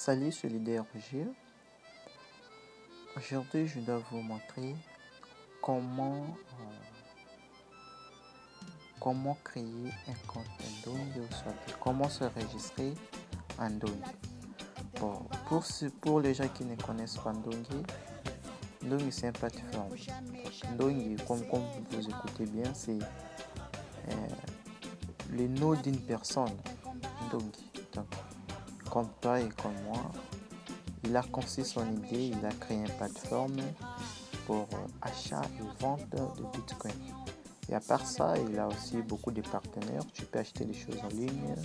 Salut, c'est leader Roger. Aujourd'hui, je dois vous montrer comment, comment créer un compte Ndongo ou soit comment se registrer en Ndongo. Bon, pour les gens qui ne connaissent pas Ndongo, Ndongo c'est une plateforme. Ndongo, comme vous écoutez bien, c'est le nom d'une personne. Ndongo. Donc, comme toi et comme moi, il a conçu son idée, il a créé une plateforme pour achat et vente de Bitcoin. Et à part ça, il a aussi beaucoup de partenaires. Tu peux acheter des choses en ligne,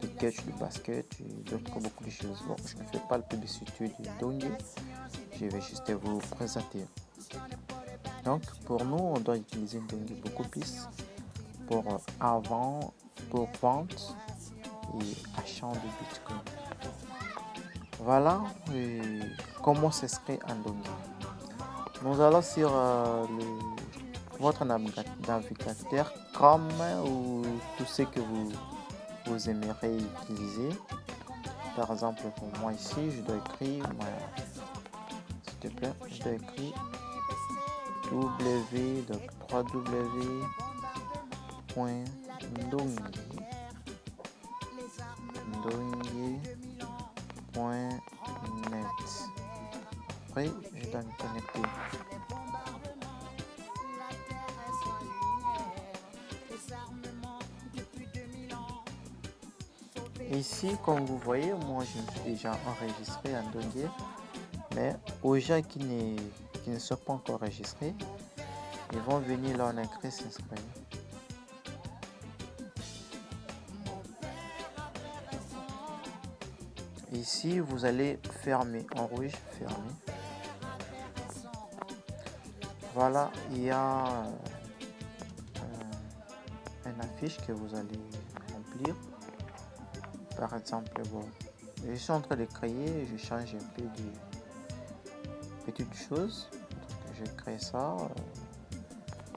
des catchs de basket et d'autres beaucoup de choses. Bon, je ne fais pas le publicité de Ndongo. Je vais juste vous présenter. Donc, pour nous, on doit utiliser Ndongo beaucoup plus pour pour vente et achat de Bitcoin. Voilà comment ce serait en Ndongo. Nous allons sur votre navigateur Chrome ou tout ce que vous aimeriez utiliser. Par exemple, pour moi ici, je dois écrire, s'il te plaît, je dois écrire www.ndongo.net. Après, je dois me connecter. Ici, comme vous voyez, moi je me suis déjà enregistré en Ndongo, mais aux gens qui ne sont pas encore enregistrés, ils vont venir là en écrit s'inscrire. Ici, vous allez fermer, en rouge, fermer. Voilà, il y a une affiche que vous allez remplir. Par exemple, bon, je suis en train de créer, je change un peu de petites choses. Donc, je crée ça.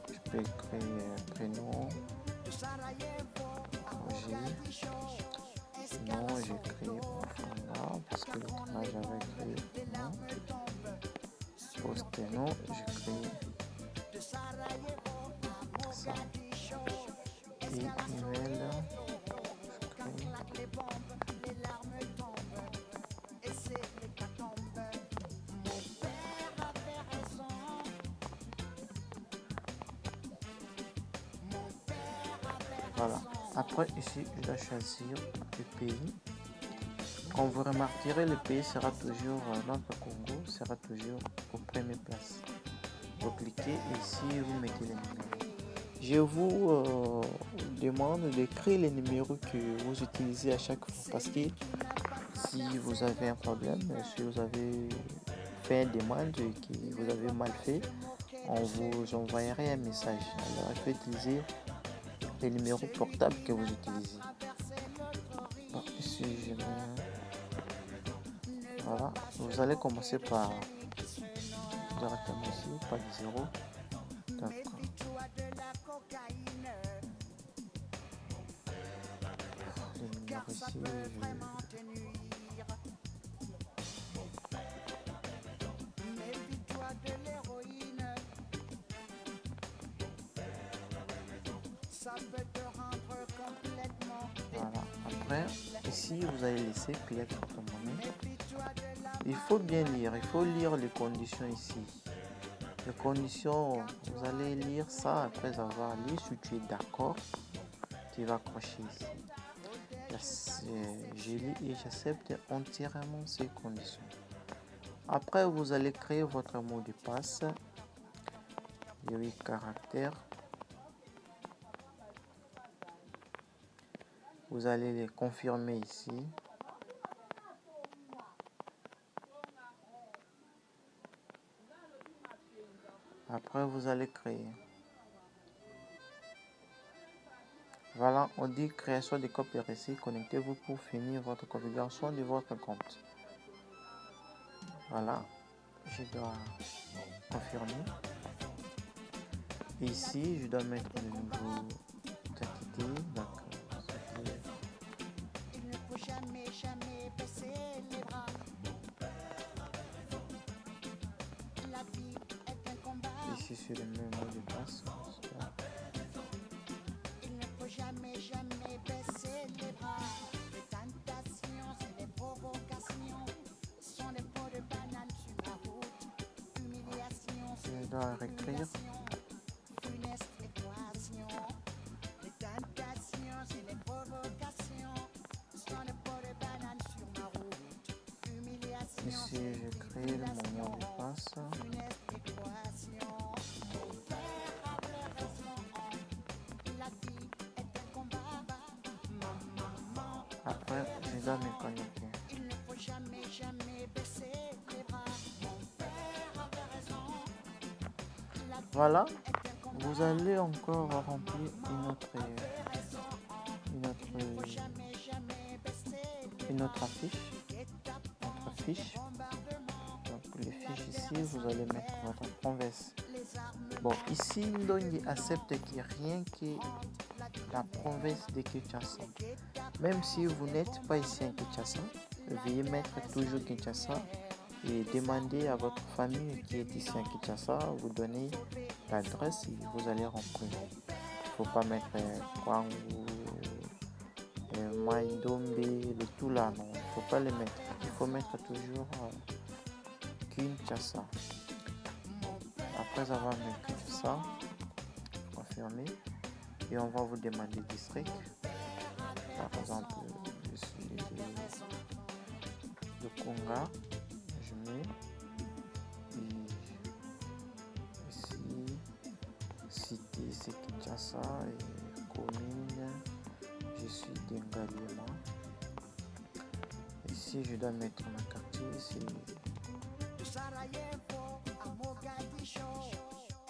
Je peux créer un prénom. Non, j'ai créé mon format parce que l'autre là j'avais créé non. Poster non, j'ai créé ça. Et email, je crée. Voilà. Après, ici, je dois choisir le pays. Quand vous remarquerez, le pays sera toujours, notre Congo sera toujours au premier place. Vous cliquez ici, vous mettez les numéros. Je vous demande de créer les numéros que vous utilisez à chaque fois parce que si vous avez un problème, si vous avez fait une demande et que vous avez mal fait, on vous envoyerait un message. Alors, il faut utiliser les numéros portables que vous utilisez. Bon, ici, je mets... Voilà, vous allez commencer par directement ici, par 0. D'accord. Les numéros ici, voilà. Après, ici, vous allez laisser payer votre monnaie. Il faut bien lire, il faut lire les conditions ici. Les conditions, vous allez lire ça après avoir lu. Si tu es d'accord, tu vas accrocher ici. Je lis et j'accepte entièrement ces conditions. Après, vous allez créer votre mot de passe de 8 caractères. Vous allez les confirmer ici. Après, vous allez créer. Voilà, on dit création de copie RSI. Connectez-vous pour finir votre configuration de votre compte. Voilà, je dois confirmer. Ici, je dois mettre le nouveau identité. D'accord. ici sur le même mot de passe. Il ne faut jamais, jamais baisser les bras. Les tentations, c'est des provocations. Ce sont des pots de banane sur la route. Humiliation, Je c'est dois réécrire. funeste équation. Les tentations, c'est des provocations. Ce sont des pots de banane sur ma route. Humiliation, Ici, j'écris mon mot de passe. funeste équation. Mon père avait raison. La vie est un combat. Maman, Après, je dois me connecter. il ne faut jamais, jamais baisser les bras. Mon père avait raison. La vie Voilà, est un combat. vous allez encore remplir une autre Jamais, jamais baisser les une autre affiche. Notre fiche. Donc les fiches ici, vous allez mettre votre province. Bon, ici, Ndongi accepte qu'il n'y a rien que la province de Kinshasa. Même si vous n'êtes pas ici en Kinshasa, veuillez mettre toujours Kinshasa et demandez à votre famille qui est ici en Kinshasa, vous donnez l'adresse et vous allez remplir. Il ne faut pas mettre Kwangu, Maïdombe, le tout là, non, il ne faut pas les mettre. Il faut mettre toujours Kinshasa. Après avoir mis Kinshasa, confirmer, et on va vous demander district. Par exemple, je suis de Konga, je mets ici, cité c'est Kinshasa et commune, je suis d'Engaliema. Ici, je dois mettre ma quartier, c'est De Sarajevo à Mogadiscio,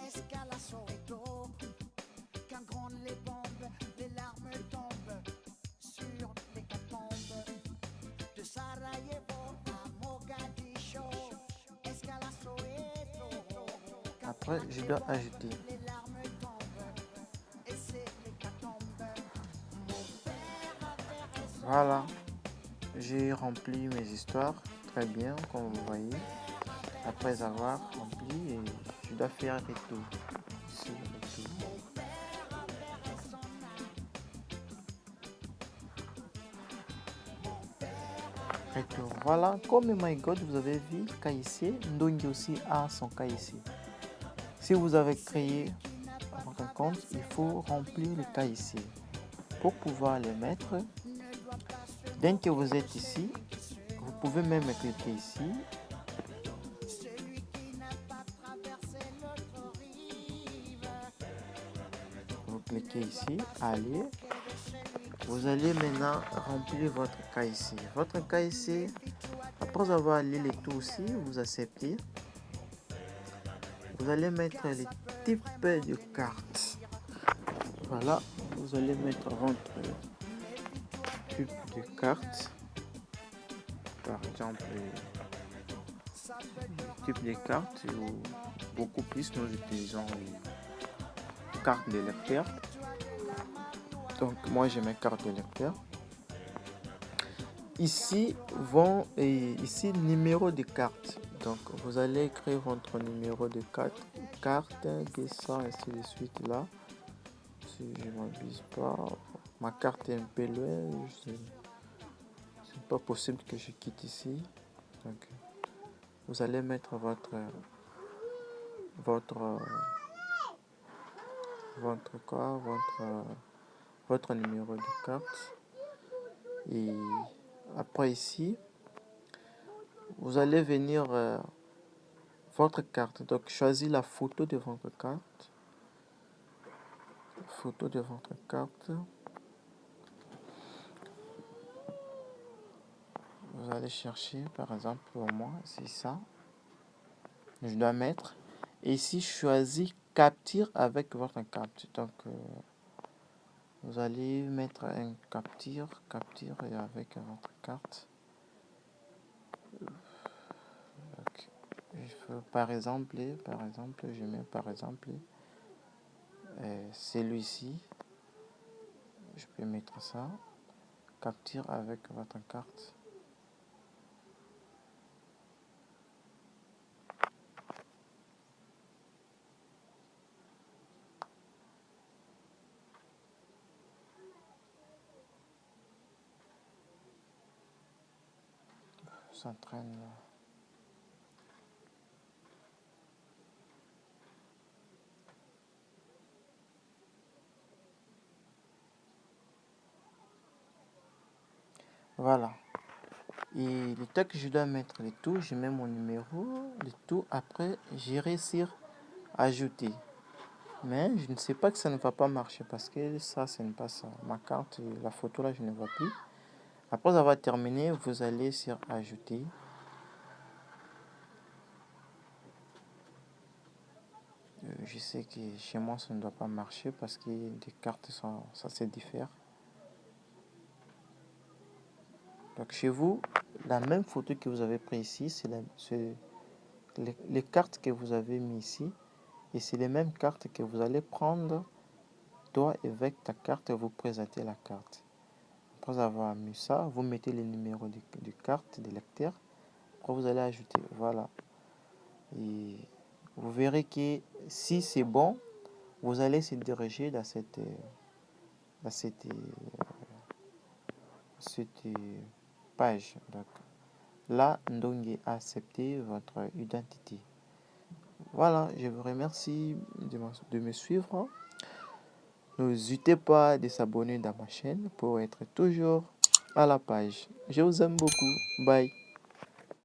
escale à Soweto. Quand grondent les bombes, les larmes tombent sur les catombes. De Sarajevo à Mogadiscio, escale à Soweto. Après, je dois ajouter. Les larmes tombent et c'est l'hécatombe. Mon père avait raison. Voilà, j'ai rempli mes histoires très bien, comme vous voyez. Après avoir rempli, et je dois faire retour. Ici, retour. Retour. Voilà, comme My God, vous avez vu, KIC, Ndongi aussi a son KIC. Si vous avez créé votre compte, il faut remplir le KIC. Pour pouvoir les mettre, dès que vous êtes ici, vous pouvez même cliquer ici. Celui qui n'a pas traversé l'autre rive. Vous cliquez ici, allez. Vous allez maintenant remplir votre KIC. Votre KIC, après avoir lu les tout aussi, vous acceptez. Vous allez mettre les types de cartes. Voilà, vous allez mettre votre type de carte. Par exemple, type de carte, ou beaucoup plus, nous utilisons les cartes de lecteur. Donc, moi, j'ai mes cartes de lecteur. Ici, ici, numéro de carte. Donc, vous allez écrire votre numéro de carte, descend, ainsi de suite là. Si je ne m'abuse pas, ma carte est un peu loin. C'est pas possible que je quitte ici. Donc, vous allez mettre votre numéro de carte. Et après ici, vous allez venir votre carte. Donc, choisissez la photo de votre carte. Photo de votre carte. Vous allez chercher, par exemple, pour moi, c'est ça. Je dois mettre. Et ici, choisis capture avec votre carte. Donc, vous allez mettre un capture et avec votre carte. Okay. Par exemple, je mets par exemple celui-ci. Je peux mettre ça. Capture avec votre carte. s'entraîne. Voilà. Et le temps que je dois mettre le tout, je mets mon numéro, le tout. Après, j'irai sur ajouter. Mais je ne sais pas que ça ne va pas marcher parce que ça, ce n'est pas ça. Ma carte, la photo là, je ne vois plus. Après avoir terminé, vous allez sur ajouter. Je sais que chez moi, ça ne doit pas marcher parce que les cartes sont, ça se diffère. Donc chez vous, la même photo que vous avez prise ici, c'est les cartes que vous avez mis ici. Et c'est les mêmes cartes que vous allez prendre, toi, avec ta carte, et vous présenter la carte. Après avoir mis ça, vous mettez les numéros de carte, des lecteurs. Après, vous allez ajouter. Voilà. Et vous verrez que si c'est bon, vous allez se diriger dans cette page. Donc, là, Ndongue a accepté votre identité. Voilà, je vous remercie de me suivre. N'hésitez pas de s'abonner dans ma chaîne pour être toujours à la page. Je vous aime beaucoup. Bye.